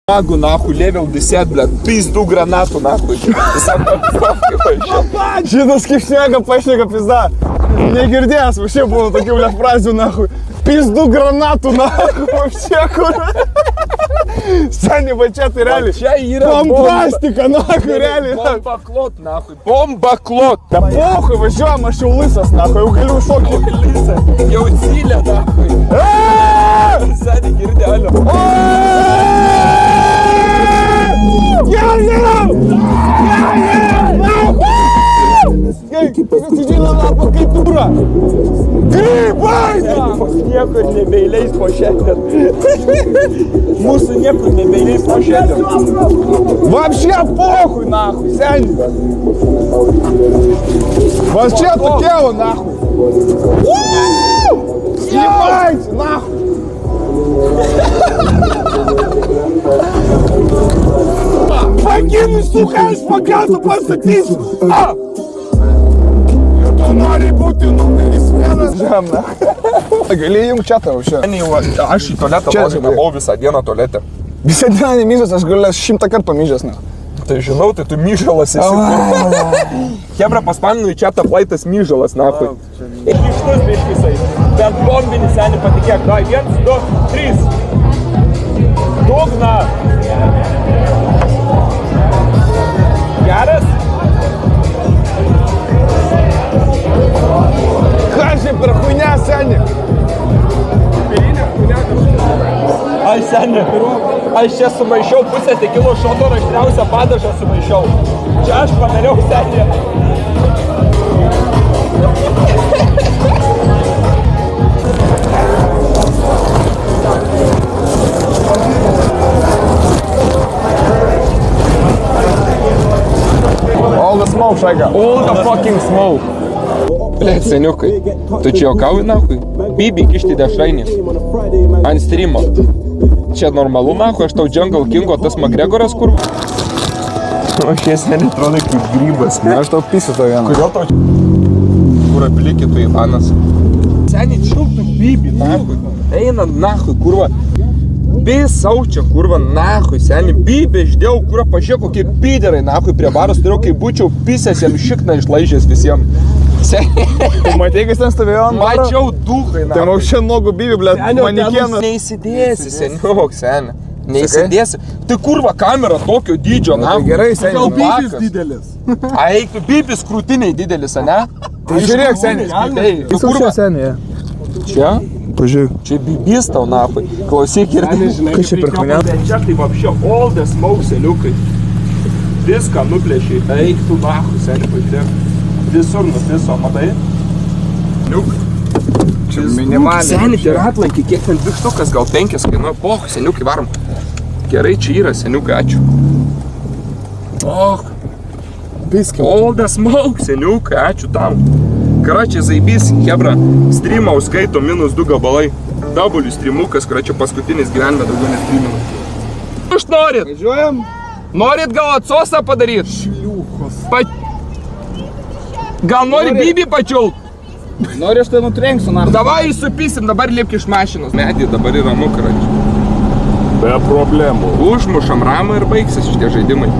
Магу нахуй, level 10, блядь, пизду гранату нахуй. Šitas kaip šneka, pašneka pizda. Negirdėjęs, vašė buvo tokių, blėt, frazių, nahui. Pizdu granatų, nahui, vašė, kur. Seni, va čia tai realiai. Čia yra pompastika, nahui, realiai. Bombaklot, nahui, bombaklot. Ta pohui, važiuojam, aš jau lisas, nahui, jau galiu šokti. Jau zylė, nahui. Seni, girdėlio. Atsižino lapą kaip tūra. Grybai! Niekur nebeįleis po šiandien. Mūsų niekur nebeįleis po šiandien. Вообще похуй, нахуй, сянь. Вообще токео, нахуй. Снимайте, нахуй. Покину, сука, aš pakeltų pasakysiu. Nori būti numeris 1. Žemna. Gali jung čia tau šia. Aš į tualetą buvau visą dieną tualete. Visą dieną nemyžęs, aš galės 100 kartų pamyžęs. Tai žinau, tai tu myžalas esi. Hebra paspaminu į čia tą plaitas myžalas, nahui. Ištus biškisai. Bent bombinis, seni, patikėk. Dai, 1, 2, 3. Dugna. Geras? Kažkai per хуйня, seni. Ai, seni, aš čia sumaišiau pusę tekilo šoto ir aštriausią padažą sumaišiau. Čia aš padariau, seni. All the smoke, šaika. All the fucking smoke. Blet, seniukai, tu čia juokauji, nahui? Bibi kišti dešrainį. Ant streamo. Čia normalu, nahui, aš tau Jungle Kingo, tas McGregoras, kur... O šie seni atrodo kaip grybas. Aš tau pisiu to vieną. Kodėl tau... Kur aplikė tu Ivanas? Seni, čiultų Bibi, nahui. Eina, nahui, kurva. Bisaučia, kurva, nahui, seni. Bibi, išdėjau, kurva, pažiūrėk, kokie piderai, nahui, prie baros turėjau, kai būčiau pisęs jam šikną išlaižęs visiems. Tu matei, kas ten stovėjo ant baro? Mačiau duhai, Tai aukščia nogų Bibi, blėt, manikienas. Neįsidėsi, seniuk, seni. Neįsidėsi. Tai kurva kamera tokio dydžio, na. Gerai, seni. Gal Bibis didelis? Ai, tu Bibis krūtiniai didelis, ane? Tai žiūrėk, seni. Tu kurva. Seni, Čia? pažiūrėk. Čia Bibis tau, nahui. Klausyk ir... Kas čia per хуйня? Čia tai vapšio all the smoke, seniukai. Viską nuplėšiai. Eik tu, nahui, seni, pažiūrėk. Visur nufiso, matai? Liuk. Čia minimaliai. Seni, tai atlankį, kiek ten vikštukas, gal 5 kainuoja. Poh, seniukai, varom. Gerai, čia yra, seniukai, ačiū. Oh. Biskį. All the smoke, seniukai, ačiū tam. Karačiai zaibys, hebra, streamą užskaito -2 gabalai. W streamukas, karačiai paskutinis gyvenime daugiau nestreaminu. Iš norit? Važiuojam? Norit gal atsosą padaryt? Šliūkos. Gal nori Bibi pačiult? Nori, aš tai nutrenksiu, na. Davai įsupysim, dabar liepk iš mašinos. Medį dabar yra ramu, karačiai. Be problemų. Užmušam ramą ir baigsis šitie žaidimai.